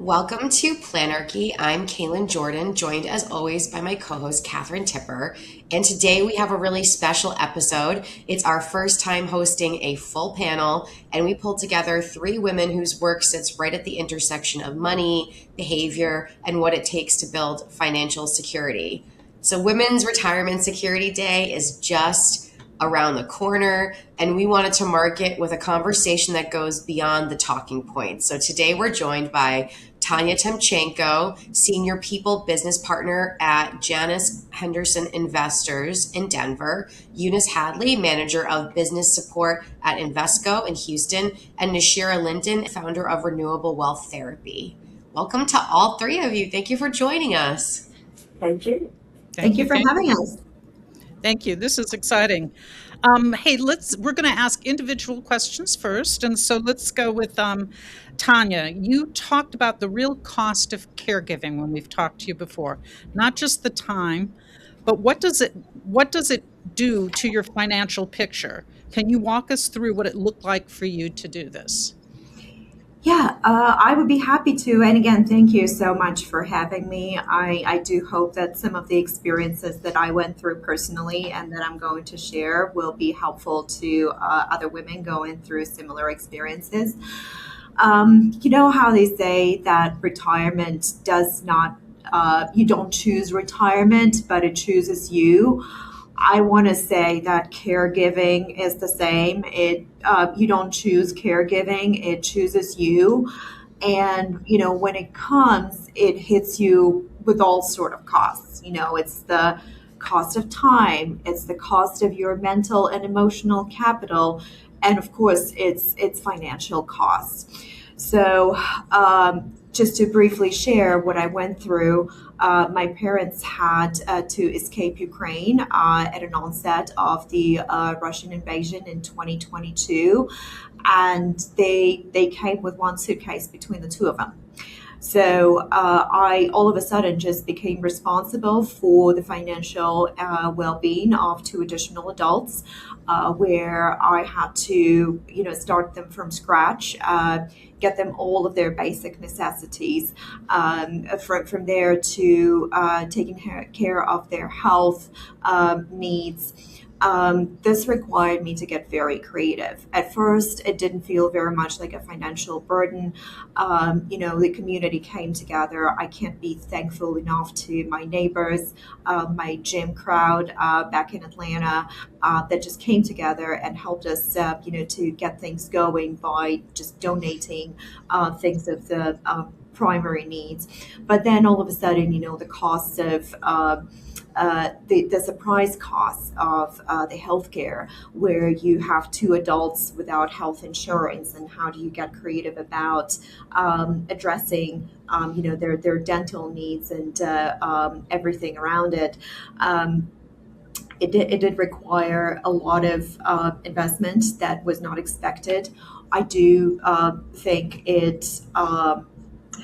Welcome to Planarchy. I'm Kalin Jordan, joined as always by my co-host Katherine Tipper. And today we have a really special episode. It's our first time hosting a full panel, and we pulled together three women whose work sits right at the intersection of money, behavior, and what it takes to build financial security. So Women's Retirement Security Day is just around the corner, and we wanted to mark it with a conversation that goes beyond the talking points. So today we're joined by Tanya Temchenko, Senior People Business Partner at Janus Henderson Investors in Denver, Eunice Hadley, Manager of Business Support at Invesco in Houston, and Nashira Lynton, Founder of Renewable Wealth Therapy. Welcome to all three of you. Thank you for joining us. Thank you. Thank you for having us. Thank you. This is exciting. Hey, we're going to ask individual questions first. And so let's go with Tanya. You talked about the real cost of caregiving when we've talked to you before, not just the time, but what does it do to your financial picture? Can you walk us through what it looked like for you to do this? Yeah, I would be happy to. And again, thank you so much for having me. I do hope that some of the experiences that I went through personally and that I'm going to share will be helpful to other women going through similar experiences. You know how they say that retirement does not, you don't choose retirement, but it chooses you. I want to say that caregiving is the same. You don't choose caregiving, it chooses you. And, when it comes, it hits you with all sort of costs. It's the cost of time, it's the cost of your mental and emotional capital, and of course, it's financial costs. So, just to briefly share what I went through, my parents had to escape Ukraine at an onset of the Russian invasion in 2022, and they came with one suitcase between the two of them. So I all of a sudden just became responsible for the financial well-being of two additional adults, where I had to, start them from scratch, get them all of their basic necessities, from there to taking care of their health needs. This required me to get very creative. At first, it didn't feel very much like a financial burden. The community came together. I can't be thankful enough to my neighbors, my gym crowd back in Atlanta, that just came together and helped us, to get things going by just donating things of the primary needs. But then all of a sudden, the cost of the surprise costs of the healthcare, where you have two adults without health insurance, and how do you get creative about addressing their dental needs and everything around it. It did require a lot of investment that was not expected. I do think it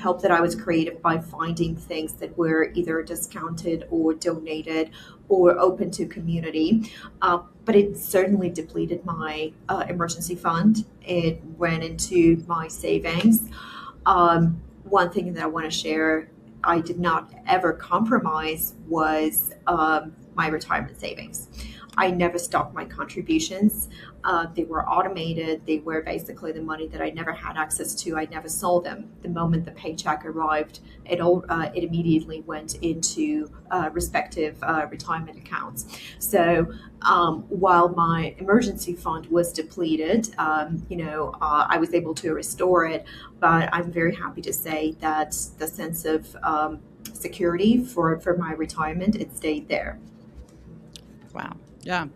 helped that I was creative by finding things that were either discounted or donated or open to community. But it certainly depleted my emergency fund. It went into my savings. One thing that I want to share, I did not ever compromise, was my retirement savings. I never stopped my contributions. They were automated. They were basically the money that I never had access to. I never saw them. The moment the paycheck arrived, it immediately went into respective retirement accounts. So while my emergency fund was depleted, I was able to restore it. But I'm very happy to say that the sense of security for my retirement, it stayed there. Wow. Yeah.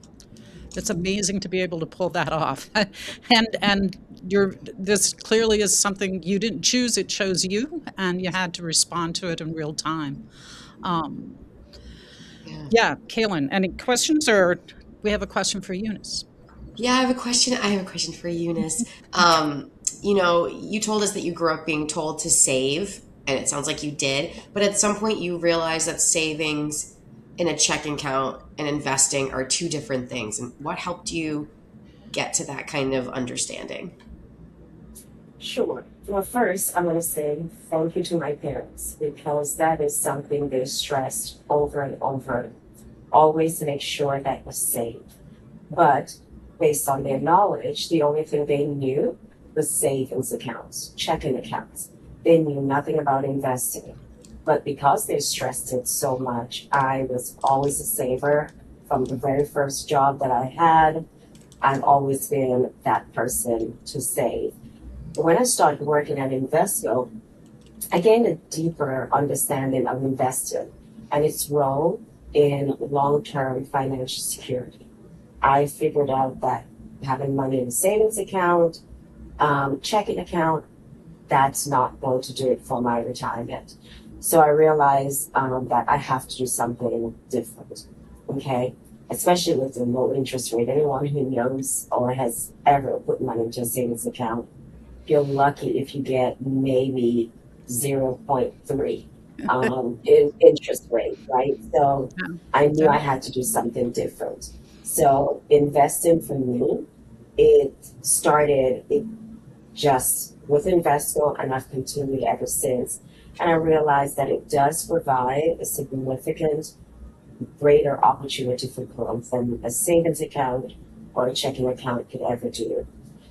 It's amazing to be able to pull that off. and this clearly is something you didn't choose, it chose you, and you had to respond to it in real time. Yeah, Kalin, any questions, or we have a question for Eunice? Yeah, I have a question for Eunice. You told us that you grew up being told to save, and it sounds like you did, but at some point you realized that savings in a checking account and investing are two different things. And what helped you get to that kind of understanding? Sure. Well, first, I'm going to say thank you to my parents because that is something they stressed over and over, always to make sure that was safe. But based on their knowledge, the only thing they knew was savings accounts, checking accounts. They knew nothing about investing. But because they stressed it so much, I was always a saver from the very first job that I had. I've always been that person to save. When I started working at Invesco, I gained a deeper understanding of investing and its role in long term financial security. I figured out that having money in a savings account, checking account, that's not going to do it for my retirement. So I realized that I have to do something different. Okay. Especially with the low interest rate. Anyone who knows or has ever put money into a savings account, you're lucky if you get maybe zero point 0.3 in interest rate, right? So I knew Yeah. I had to do something different. So investing for me, it started it just with Invesco, and I've continued ever since. And I realized that it does provide a significant greater opportunity for growth than a savings account or a checking account could ever do.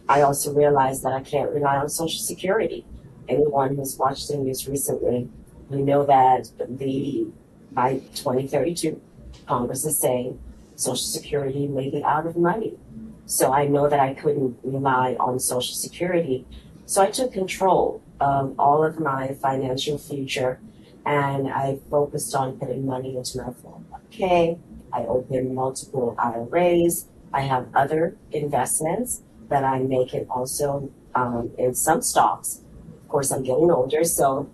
I also realized that I can't rely on Social Security. Anyone who's watched the news recently, we know that the by 2032, Congress is saying Social Security may be out of money. So I know that I couldn't rely on Social Security. So I took control of all of my financial future and I focused on putting money into my 401k. I opened multiple IRAs. I have other investments that I'm making also in some stocks. Of course, I'm getting older, so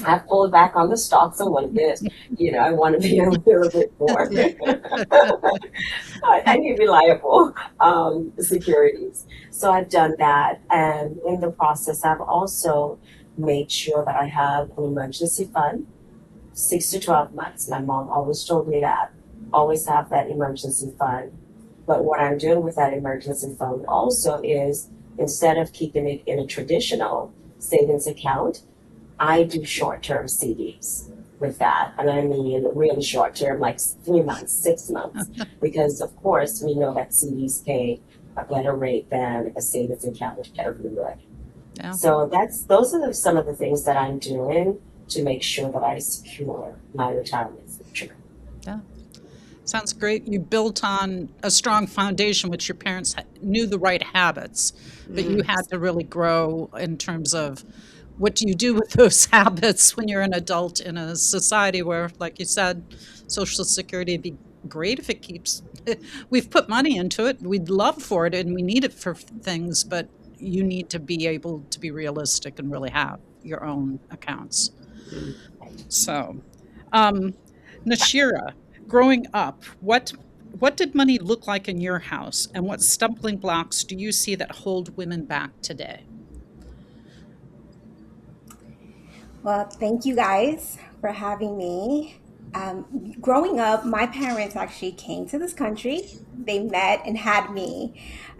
I've pulled back on the stocks a little bit. I want to be a little bit more. I need reliable securities. So I've done that. And in the process, I've also made sure that I have an emergency fund, 6 to 12 months. My mom always told me that. Always have that emergency fund. But what I'm doing with that emergency fund also is instead of keeping it in a traditional savings account, I do short term CDs with that. And I mean really short term, like 3 months, 6 months, because of course we know that CDs pay a better rate than a savings account ever would. Yeah. So those are some of the things that I'm doing to make sure that I secure my retirement future. Yeah. Sounds great. You built on a strong foundation, which your parents knew the right habits, but you had to really grow in terms of what do you do with those habits when you're an adult in a society where, like you said, Social Security would be great if it keeps, we've put money into it. We'd love for it and we need it for things, but you need to be able to be realistic and really have your own accounts. So, um, Nashira, growing up, what did money look like in your house, and what stumbling blocks do you see that hold women back today? Well, thank you guys for having me. Growing up, my parents actually came to this country. They met and had me.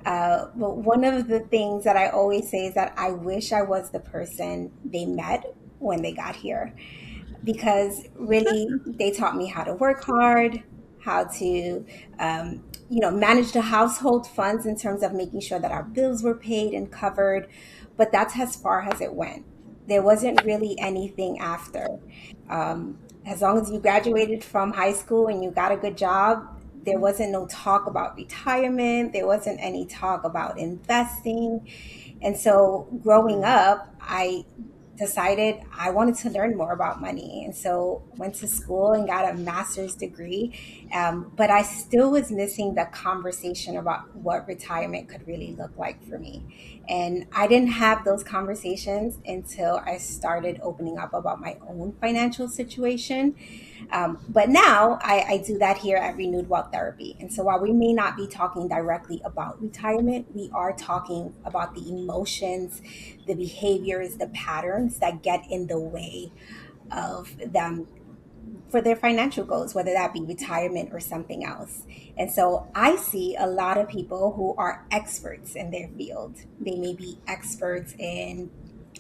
But one of the things that I always say is that I wish I was the person they met when they got here, because really they taught me how to work hard, how to manage the household funds in terms of making sure that our bills were paid and covered. But that's as far as it went. There wasn't really anything after. As long as you graduated from high school and you got a good job, there wasn't no talk about retirement. There wasn't any talk about investing. And so growing up, I decided I wanted to learn more about money. And so went to school and got a master's degree. But I still was missing the conversation about what retirement could really look like for me. And I didn't have those conversations until I started opening up about my own financial situation. But now I do that here at Renewed Wealth Therapy. And so while we may not be talking directly about retirement, we are talking about the emotions, the behaviors, the patterns that get in the way of them for their financial goals, whether that be retirement or something else. And so I see a lot of people who are experts in their field. They may be experts in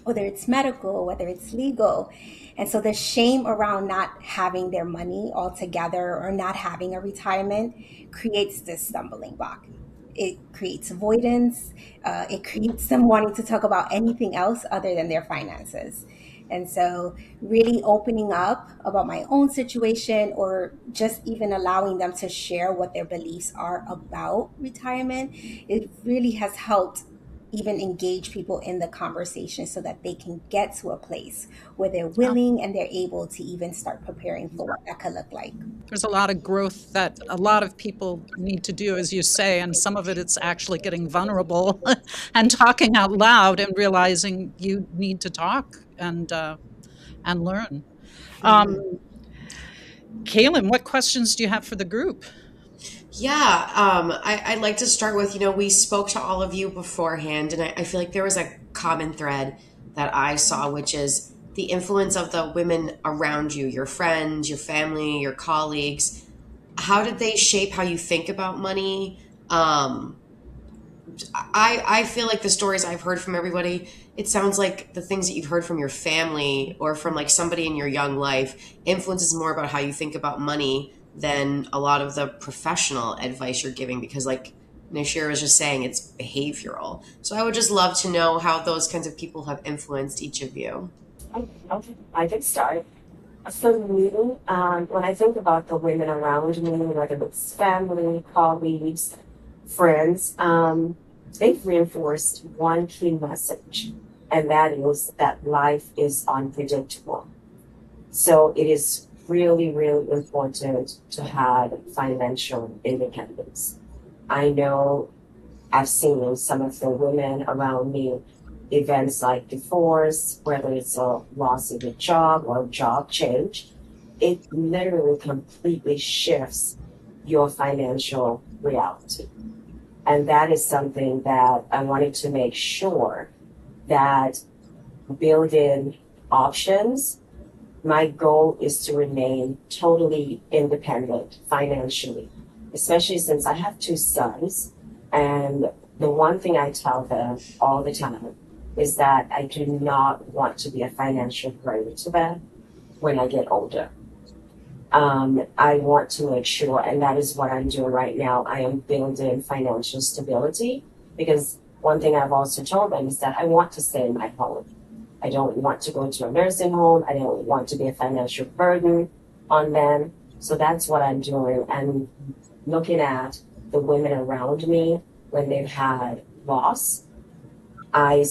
whether it's medical, whether it's legal. And so the shame around not having their money all together or not having a retirement creates this stumbling block. It creates avoidance. It creates them wanting to talk about anything else other than their finances. And so, really opening up about my own situation or just even allowing them to share what their beliefs are about retirement, it really has helped even engage people in the conversation so that they can get to a place where they're willing and they're able to even start preparing for what that could look like. There's a lot of growth that a lot of people need to do, as you say, and some of it's actually getting vulnerable and talking out loud and realizing you need to talk and learn. Kalin, what questions do you have for the group? Yeah, I'd like to start with, we spoke to all of you beforehand, and I feel like there was a common thread that I saw, which is the influence of the women around you, your friends, your family, your colleagues. How did they shape how you think about money? I feel like the stories I've heard from everybody, it sounds like the things that you've heard from your family or from like somebody in your young life influences more about how you think about money than a lot of the professional advice you're giving, because like Nashira was just saying, it's behavioral. So I would just love to know how those kinds of people have influenced each of you. I can start. For me, when I think about the women around me, whether it's family, colleagues, friends, they've reinforced one key message, and that is that life is unpredictable. So it is really, really important to have financial independence. I know I've seen some of the women around me, events like divorce, whether it's a loss of a job or a job change, it literally completely shifts your financial reality. And that is something that I wanted to make sure that build in options. My goal is to remain totally independent financially, especially since I have two sons. And the one thing I tell them all the time is that I do not want to be a financial burden to them when I get older. I want to make sure, and that is what I'm doing right now. I am building financial stability, because one thing I've also told them is that I want to stay in my home. I don't want to go to a nursing home. I don't want to be a financial burden on them. So that's what I'm doing. And looking at the women around me when they've had loss, I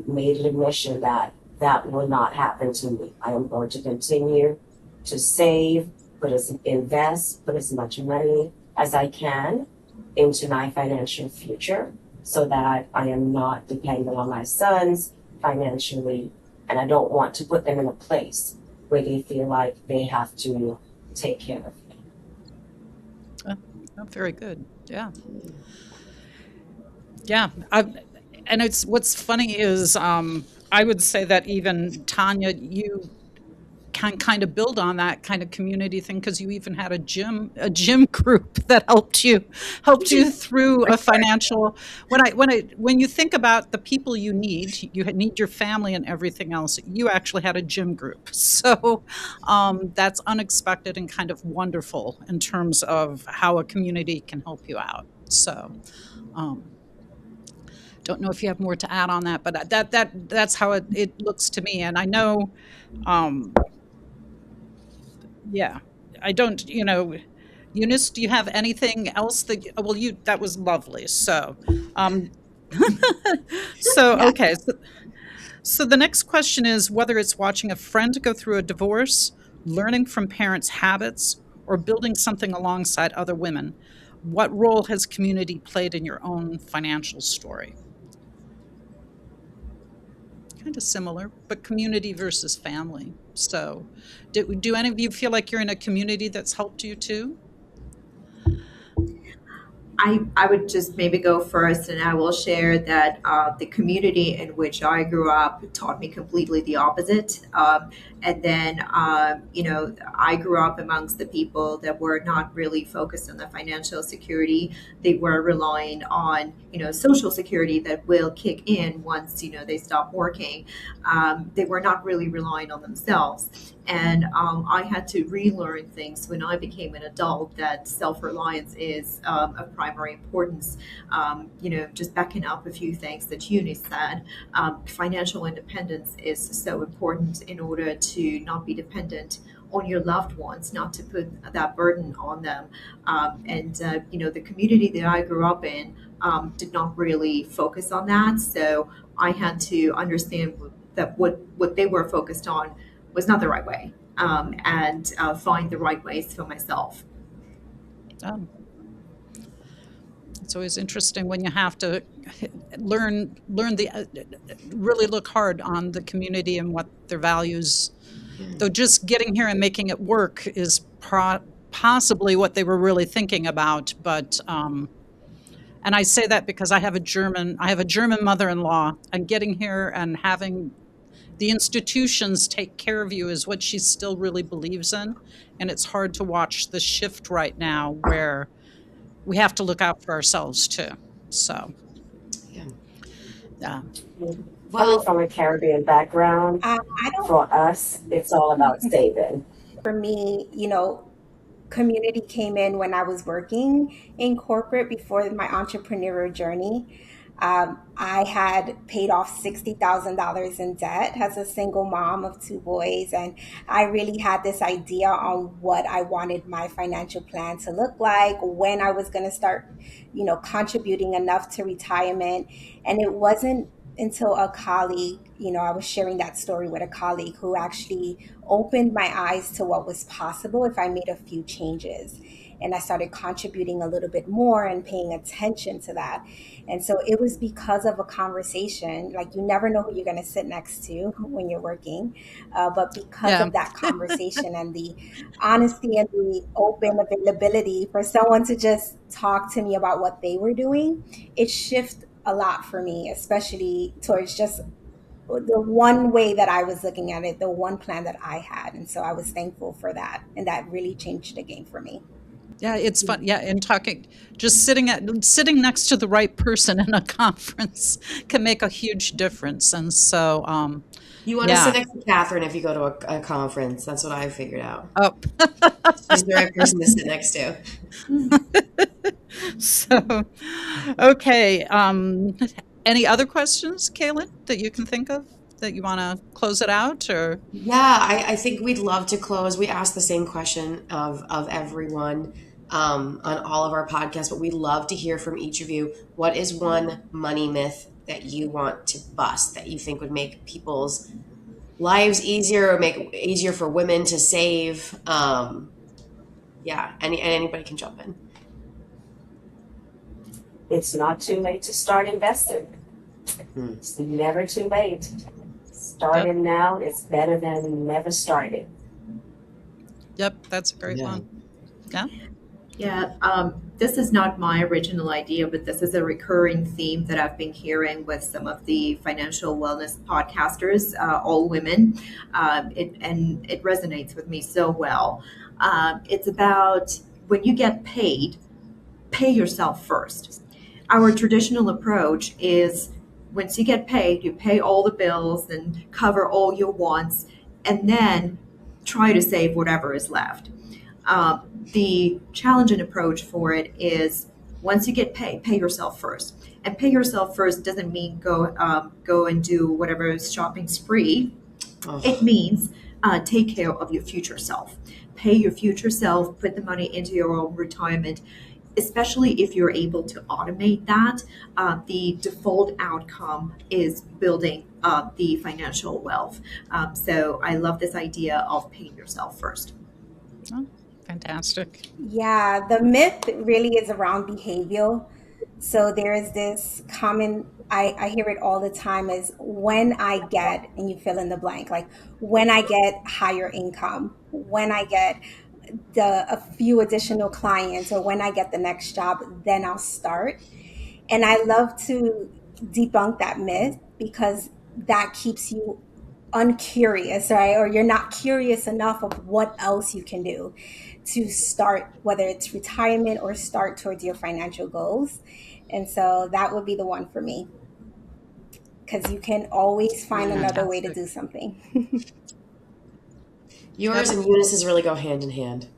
made it a mission that that will not happen to me. I am going to continue to save, invest, put as much money as I can into my financial future so that I am not dependent on my sons financially. And I don't want to put them in a place where they feel like they have to take care of me. Oh, very good. Yeah. Yeah. And it's what's funny is I would say that even Tanya, you can kind of build on that kind of community thing, because you even had a gym group that helped you through a financial. When you think about the people you need your family and everything else. You actually had a gym group, so that's unexpected and kind of wonderful in terms of how a community can help you out. So. Don't know if you have more to add on that, but that's how it looks to me. And I know, yeah, I don't, Eunice, do you have anything else that was lovely. So, okay. So the next question is whether it's watching a friend go through a divorce, learning from parents' habits, or building something alongside other women. What role has community played in your own financial story? Kind of similar, but community versus family. So do any of you feel like you're in a community that's helped you too? I would just maybe go first, and I will share that the community in which I grew up taught me completely the opposite. And then, I grew up amongst the people that were not really focused on the financial security. They were relying on, social security that will kick in once, they stop working. They were not really relying on themselves. And I had to relearn things when I became an adult that self-reliance is of primary importance. Just backing up a few things that Eunice said, financial independence is so important in order to not be dependent on your loved ones, not to put that burden on them. The community that I grew up in did not really focus on that. So I had to understand that what they were focused on was not the right way, and find the right ways for myself. It's always interesting when you have to learn really look hard on the community and what their values. Though just getting here and making it work is possibly what they were really thinking about, but. And I say that because I have a German mother-in-law, and getting here and having the institutions take care of you is what she still really believes in. And it's hard to watch the shift right now where we have to look out for ourselves too. So, yeah. Coming from a Caribbean background, for us, it's all about saving. For me, community came in when I was working in corporate before my entrepreneurial journey. I had paid off $60,000 in debt as a single mom of two boys. And I really had this idea on what I wanted my financial plan to look like, when I was going to start, contributing enough to retirement. And it wasn't until a colleague, I was sharing that story with a colleague who actually opened my eyes to what was possible if I made a few changes. And I started contributing a little bit more and paying attention to that. And so it was because of a conversation. Like, you never know who you're going to sit next to when you're working. But because of that conversation and the honesty and the open availability for someone to just talk to me about what they were doing, it shifted a lot for me, especially towards just the one way that I was looking at it, the one plan that I had. And so I was thankful for that. And that really changed the game for me. Yeah, it's fun. Yeah, and talking, just sitting next to the right person in a conference can make a huge difference. And so, you want to sit next to Catherine if you go to a conference. That's what I figured out. Oh, she's the right person to sit next to. So, okay. Any other questions, Kalin, that you can think of that you want to close it out? Or I think we'd love to close. We ask the same question of everyone on all of our podcasts, but we'd love to hear from each of you. What is one money myth that you want to bust, that you think would make people's lives easier, or make it easier for women to save? Anybody can jump in. It's not too late to start investing. It's never too late. Starting now is better than never starting. Yep, that's a great one. Yeah. Yeah, this is not my original idea, but this is a recurring theme that I've been hearing with some of the financial wellness podcasters, all women, and it resonates with me so well. It's about, when you get paid, pay yourself first. Our traditional approach is, once you get paid, you pay all the bills and cover all your wants, and then try to save whatever is left. The challenging approach for it is, once you get paid, pay yourself first. And pay yourself first doesn't mean go and do whatever shopping spree. It means take care of your future self. Pay your future self, put the money into your own retirement. Especially if you're able to automate that, the default outcome is building up the financial wealth. So I love this idea of paying yourself first. Oh, fantastic. Yeah, the myth really is around behavioral. So there is this common, I hear it all the time, is when I get, and you fill in the blank, like when I get higher income, when I get a few additional clients or when I get the next job, then I'll start. And I love to debunk that myth because that keeps you uncurious, right? Or you're not curious enough of what else you can do to start, whether it's retirement or start towards your financial goals. And so that would be the one for me because you can always find another way to Fantastic. do something. Yours and Eunice's really go hand in hand.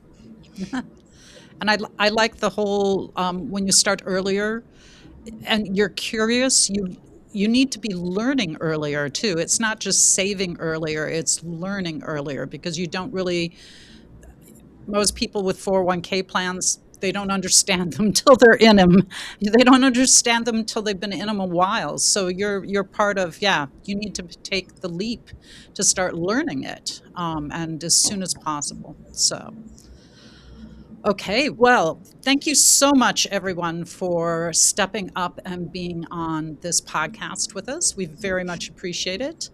And I like the whole when you start earlier and you're curious, you need to be learning earlier too. It's not just saving earlier, it's learning earlier because you don't really, most people with 401k plans, they don't understand them till they're in them. They don't understand them till they've been in them a while. So you're part of, yeah, you need to take the leap to start learning it, and as soon as possible. So okay, well, thank you so much, everyone, for stepping up and being on this podcast with us. We very much appreciate it.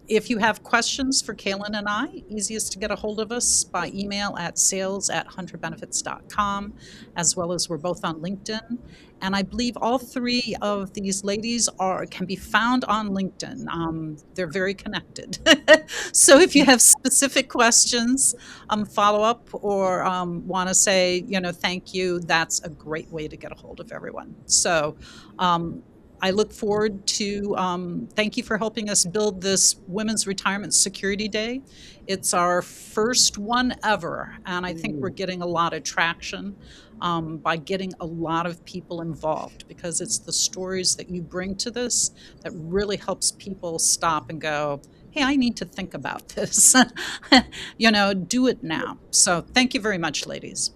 If you have questions for Kalin and I, easiest to get a hold of us by email at sales@hunterbenefits.com, as well as we're both on LinkedIn. And I believe all three of these ladies can be found on LinkedIn. They're very connected. So if you have specific questions, follow up or want to say, thank you, that's a great way to get a hold of everyone. So I look forward to, thank you for helping us build this Women's Retirement Security Day. It's our first one ever, and I think we're getting a lot of traction by getting a lot of people involved because it's the stories that you bring to this that really helps people stop and go, hey, I need to think about this. Do it now. So thank you very much, ladies.